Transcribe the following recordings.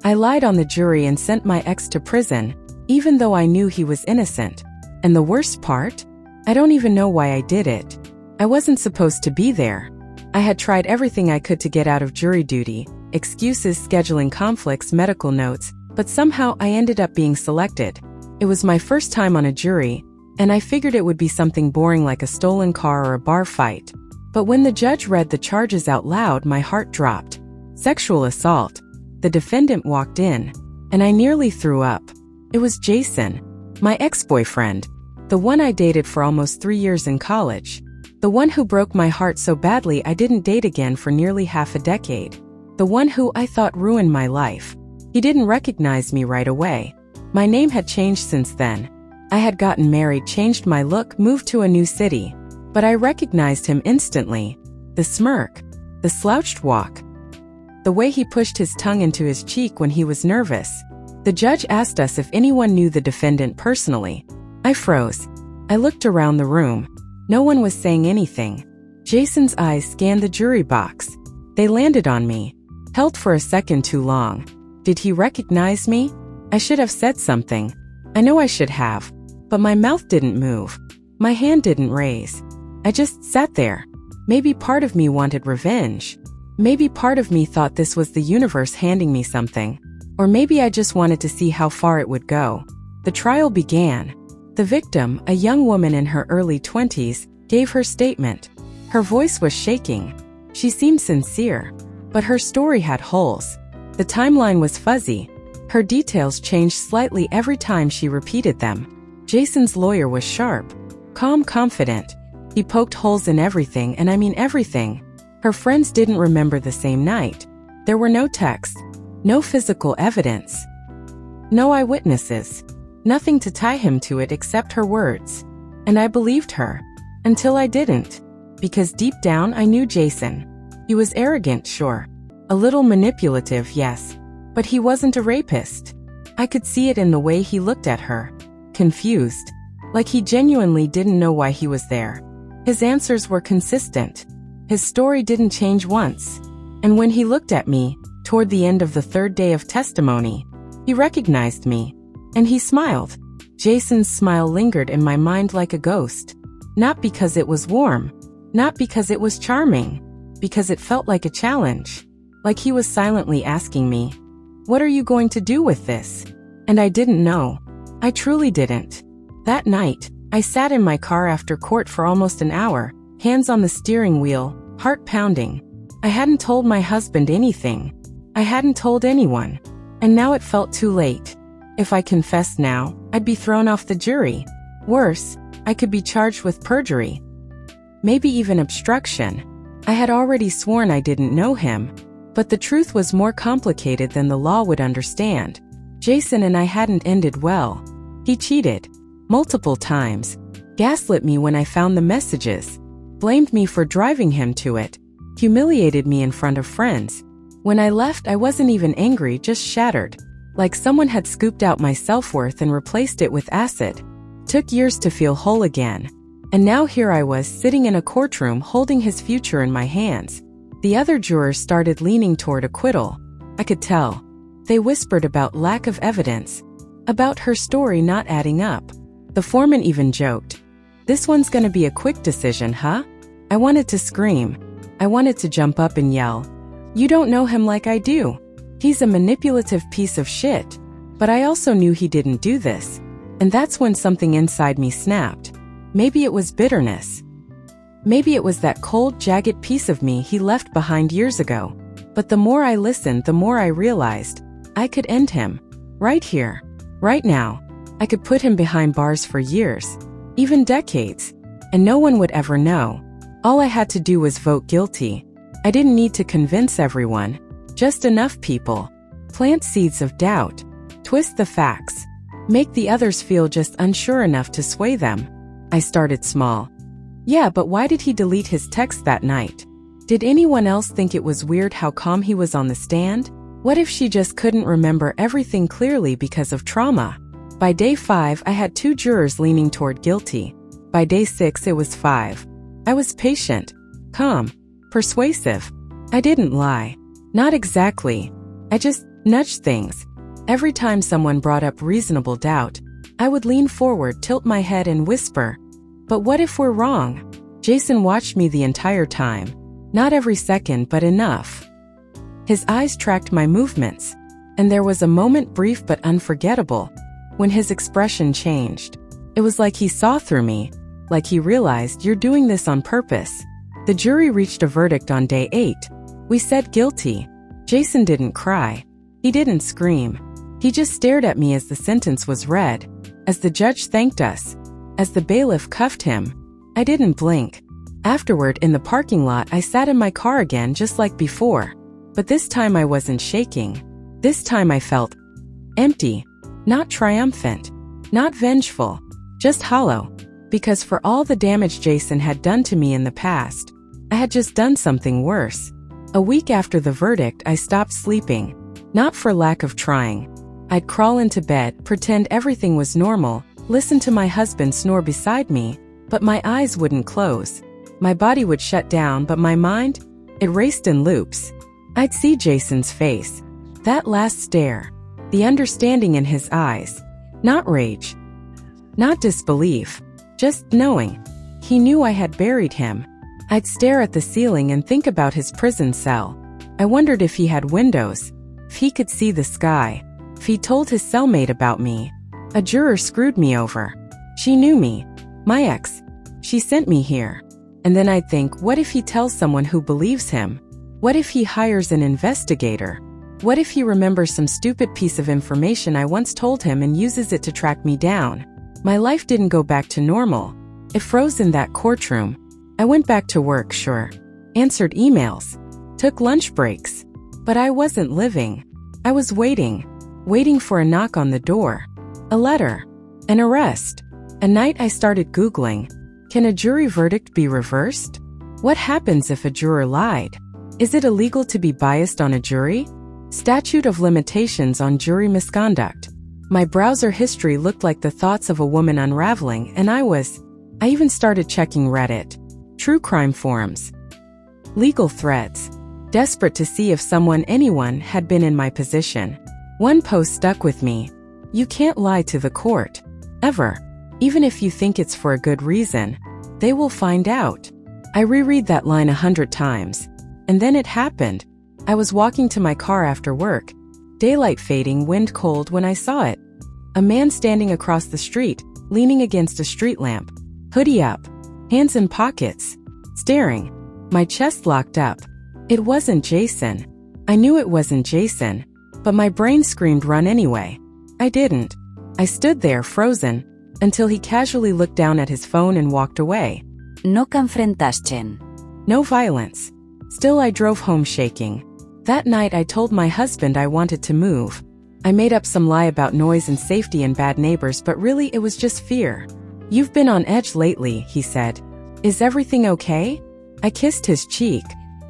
I lied on the jury and sent my ex to prison, even though I knew he was innocent. And the worst part? I don't even know why I did it. I wasn't supposed to be there. I had tried everything I could to get out of jury duty, excuses, scheduling conflicts, medical notes, but somehow I ended up being selected. It was my first time on a jury, and I figured it would be something boring like a stolen car or a bar fight. But when the judge read the charges out loud, my heart dropped. Sexual assault. The defendant walked in, and I nearly threw up. It was Jason, my ex-boyfriend, the one I dated for almost 3 years in college. The one who broke my heart so badly I didn't date again for nearly half a decade. The one who I thought ruined my life. He didn't recognize me right away. My name had changed since then. I had gotten married, changed my look, moved to a new city. But I recognized him instantly. The smirk. The slouched walk. The way he pushed his tongue into his cheek when he was nervous. The judge asked us if anyone knew the defendant personally. I froze. I looked around the room. No one was saying anything. Jason's eyes scanned the jury box. They landed on me. Held for a second too long. Did he recognize me? I should have said something. I know I should have. But my mouth didn't move. My hand didn't raise. I just sat there. Maybe part of me wanted revenge. Maybe part of me thought this was the universe handing me something. Or maybe I just wanted to see how far it would go. The trial began. The victim, a young woman in her early 20s, gave her statement. Her voice was shaking. She seemed sincere. But her story had holes. The timeline was fuzzy. Her details changed slightly every time she repeated them. Jason's lawyer was sharp, calm, confident. He poked holes in everything, and I mean everything. Her friends didn't remember the same night. There were no texts, no physical evidence, no eyewitnesses, nothing to tie him to it except her words. And I believed her. Until I didn't. Because deep down I knew Jason. He was arrogant, sure. A little manipulative, yes. But he wasn't a rapist. I could see it in the way he looked at her. Confused. Like he genuinely didn't know why he was there. His answers were consistent. His story didn't change once. And when he looked at me, toward the end of the third day of testimony, he recognized me. And he smiled. Jason's smile lingered in my mind like a ghost. Not because it was warm. Not because it was charming. Because it felt like a challenge. Like he was silently asking me, "What are you going to do with this?" And I didn't know. I truly didn't. That night, I sat in my car after court for almost an hour, hands on the steering wheel, heart pounding. I hadn't told my husband anything. I hadn't told anyone. And now it felt too late. If I confessed now, I'd be thrown off the jury. Worse, I could be charged with perjury. Maybe even obstruction. I had already sworn I didn't know him. But the truth was more complicated than the law would understand. Jason and I hadn't ended well. He cheated. Multiple times. Gaslit me when I found the messages. Blamed me for driving him to it. Humiliated me in front of friends. When I left, I wasn't even angry, just shattered. Like someone had scooped out my self-worth and replaced it with acid. Took years to feel whole again. And now here I was sitting in a courtroom holding his future in my hands. The other jurors started leaning toward acquittal. I could tell. They whispered about lack of evidence. About her story not adding up. The foreman even joked. "This one's gonna be a quick decision, huh?" I wanted to scream. I wanted to jump up and yell, "You don't know him like I do. He's a manipulative piece of shit." But I also knew he didn't do this. And that's when something inside me snapped. Maybe it was bitterness. Maybe it was that cold, jagged piece of me he left behind years ago. But the more I listened, the more I realized I could end him. Right here. Right now. I could put him behind bars for years. Even decades. And no one would ever know. All I had to do was vote guilty. I didn't need to convince everyone. Just enough people. Plant seeds of doubt. Twist the facts. Make the others feel just unsure enough to sway them. I started small. Yeah, but why did he delete his text that night? Did anyone else think it was weird how calm he was on the stand? What if she just couldn't remember everything clearly because of trauma? By day 5, I had 2 jurors leaning toward guilty. By day 6, it was 5. I was patient, calm, persuasive. I didn't lie. Not exactly. I just nudge things. Every time someone brought up reasonable doubt, I would lean forward, tilt my head, and whisper, "But what if we're wrong?" Jason watched me the entire time. Not every second, but enough. His eyes tracked my movements, and there was a moment, brief but unforgettable, when his expression changed. It was like he saw through me, like he realized, "You're doing this on purpose." The jury reached a verdict on day 8. We said guilty. Jason didn't cry. He didn't scream. He just stared at me as the sentence was read, as the judge thanked us, as the bailiff cuffed him. I didn't blink. Afterward, in the parking lot, I sat in my car again just like before. But this time I wasn't shaking. This time I felt empty, not triumphant, not vengeful, just hollow. Because for all the damage Jason had done to me in the past, I had just done something worse. A week after the verdict, I stopped sleeping. Not for lack of trying. I'd crawl into bed, pretend everything was normal, listen to my husband snore beside me, but my eyes wouldn't close. My body would shut down, but my mind, it raced in loops. I'd see Jason's face. That last stare. The understanding in his eyes. Not rage. Not disbelief. Just knowing. He knew I had buried him. I'd stare at the ceiling and think about his prison cell. I wondered if he had windows, if he could see the sky, if he told his cellmate about me. A juror screwed me over. She knew me. My ex. She sent me here. And then I'd think, what if he tells someone who believes him? What if he hires an investigator? What if he remembers some stupid piece of information I once told him and uses it to track me down? My life didn't go back to normal. It froze in that courtroom. I went back to work, sure. Answered emails. Took lunch breaks. But I wasn't living. I was waiting. Waiting for a knock on the door. A letter. An arrest. A night I started Googling. Can a jury verdict be reversed? What happens if a juror lied? Is it illegal to be biased on a jury? Statute of limitations on jury misconduct. My browser history looked like the thoughts of a woman unraveling, and I even started checking Reddit. True crime forums. Legal threads. Desperate to see if anyone had been in my position. One post stuck with me. You can't lie to the court. Ever. Even if you think it's for a good reason. They will find out. I reread that line 100 times. And then it happened. I was walking to my car after work. Daylight fading, wind cold, when I saw it. A man standing across the street, leaning against a street lamp. Hoodie up. Hands in pockets. Staring. My chest locked up. It wasn't Jason. I knew it wasn't Jason. But my brain screamed run anyway. I didn't. I stood there frozen, until he casually looked down at his phone and walked away. No confrontaste. No violence. Still I drove home shaking. That night I told my husband I wanted to move. I made up some lie about noise and safety and bad neighbors, but really it was just fear. You've been on edge lately, he said. Is everything okay? I kissed his cheek.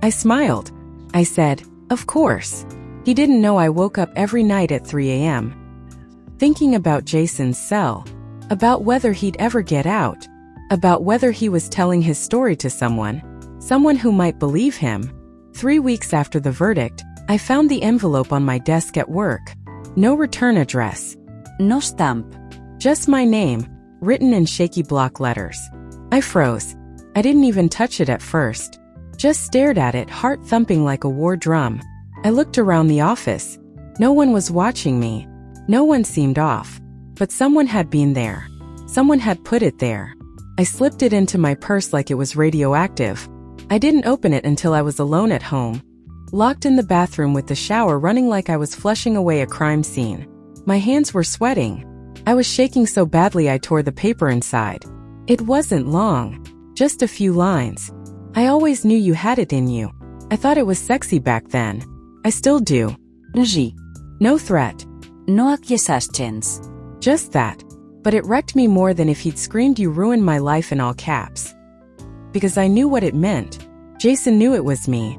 I smiled. I said, of course. He didn't know I woke up every night at 3 a.m. thinking about Jason's cell. About whether he'd ever get out. About whether he was telling his story to someone who might believe him. 3 weeks after the verdict, I found the envelope on my desk at work. No return address. No stamp. Just my name, written in shaky block letters. I froze. I didn't even touch it at first. Just stared at it, heart thumping like a war drum. I looked around the office. No one was watching me. No one seemed off. But someone had been there. Someone had put it there. I slipped it into my purse like it was radioactive. I didn't open it until I was alone at home. Locked in the bathroom with the shower running like I was flushing away a crime scene. My hands were sweating. I was shaking so badly I tore the paper inside. It wasn't long. Just a few lines. I always knew you had it in you. I thought it was sexy back then. I still do. Lži. No threat. No accusations. Just that. But it wrecked me more than if he'd screamed you ruined my life in all caps. Because I knew what it meant. Jason knew it was me.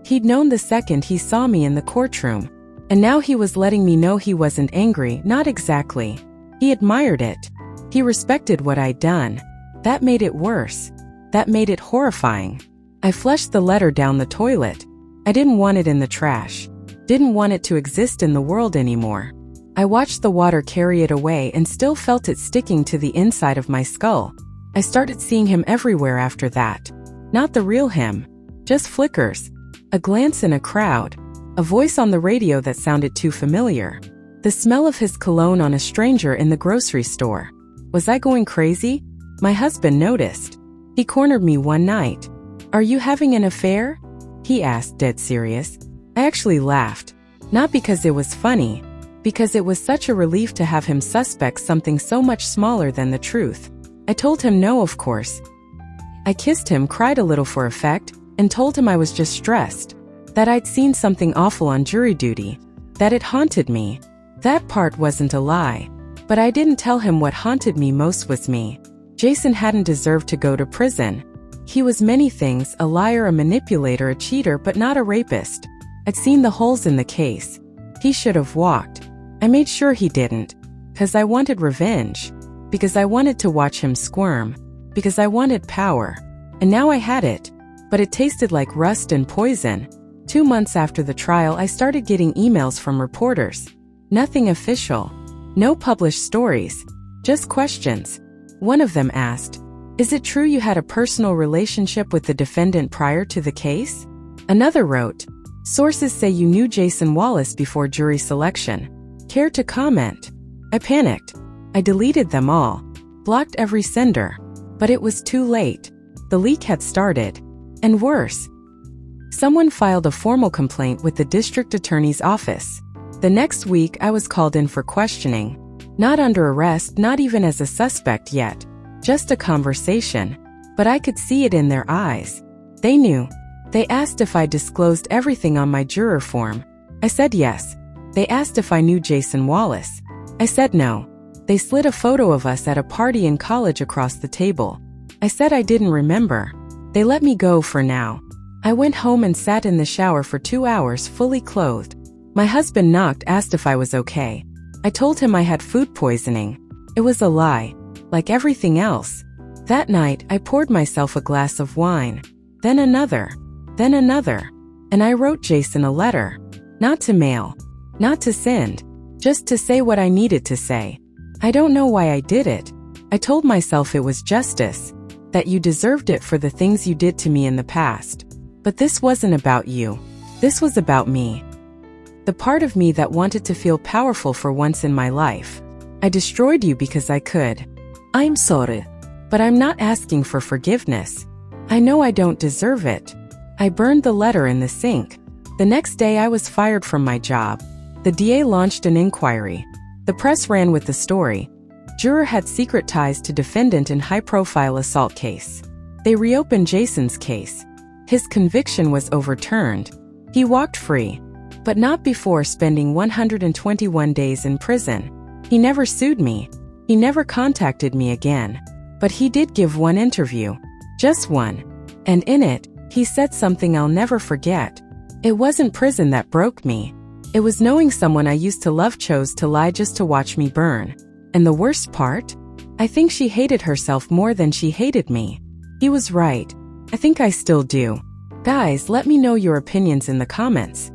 He'd known the second he saw me in the courtroom. And now he was letting me know he wasn't angry, not exactly. He admired it. He respected what I'd done. That made it worse. That made it horrifying. I flushed the letter down the toilet. I didn't want it in the trash. Didn't want it to exist in the world anymore. I watched the water carry it away and still felt it sticking to the inside of my skull. I started seeing him everywhere after that. Not the real him. Just flickers. A glance in a crowd. A voice on the radio that sounded too familiar. The smell of his cologne on a stranger in the grocery store. Was I going crazy? My husband noticed. He cornered me one night. "Are you having an affair?" he asked, dead serious. I actually laughed. Not because it was funny, because it was such a relief to have him suspect something so much smaller than the truth. I told him no, of course. I kissed him, cried a little for effect, and told him I was just stressed. That I'd seen something awful on jury duty. That it haunted me. That part wasn't a lie. But I didn't tell him what haunted me most was me. Jason hadn't deserved to go to prison. He was many things, a liar, a manipulator, a cheater, but not a rapist. I'd seen the holes in the case. He should have walked. I made sure he didn't. Because I wanted revenge. Because I wanted to watch him squirm. Because I wanted power. And now I had it. But it tasted like rust and poison. 2 months after the trial, I started getting emails from reporters. Nothing official. No published stories. Just questions. One of them asked, "Is it true you had a personal relationship with the defendant prior to the case?" Another wrote, "Sources say you knew Jason Wallace before jury selection. Care to comment?" I panicked. I deleted them all. Blocked every sender. But it was too late. The leak had started. And worse. Someone filed a formal complaint with the district attorney's office. The next week, I was called in for questioning. Not under arrest, not even as a suspect yet. Just a conversation. But I could see it in their eyes. They knew. They asked if I disclosed everything on my juror form. I said yes. They asked if I knew Jason Wallace. I said no. They slid a photo of us at a party in college across the table. I said I didn't remember. They let me go for now. I went home and sat in the shower for 2 hours fully clothed. My husband knocked, asked if I was okay. I told him I had food poisoning. It was a lie, like everything else. That night, I poured myself a glass of wine. Then another. Then another. And I wrote Jason a letter. Not to mail. Not to send. Just to say what I needed to say. I don't know why I did it. I told myself it was justice. That you deserved it for the things you did to me in the past. But this wasn't about you. This was about me. The part of me that wanted to feel powerful for once in my life. I destroyed you because I could. I'm sorry. But I'm not asking for forgiveness. I know I don't deserve it. I burned the letter in the sink. The next day I was fired from my job. The DA launched an inquiry. The press ran with the story. Juror had secret ties to defendant in high-profile assault case. They reopened Jason's case. His conviction was overturned. He walked free. But not before spending 121 days in prison. He never sued me. He never contacted me again. But he did give one interview. Just one. And in it, he said something I'll never forget. It wasn't prison that broke me. It was knowing someone I used to love chose to lie just to watch me burn. And the worst part? I think she hated herself more than she hated me. He was right. I think I still do. Guys, let me know your opinions in the comments.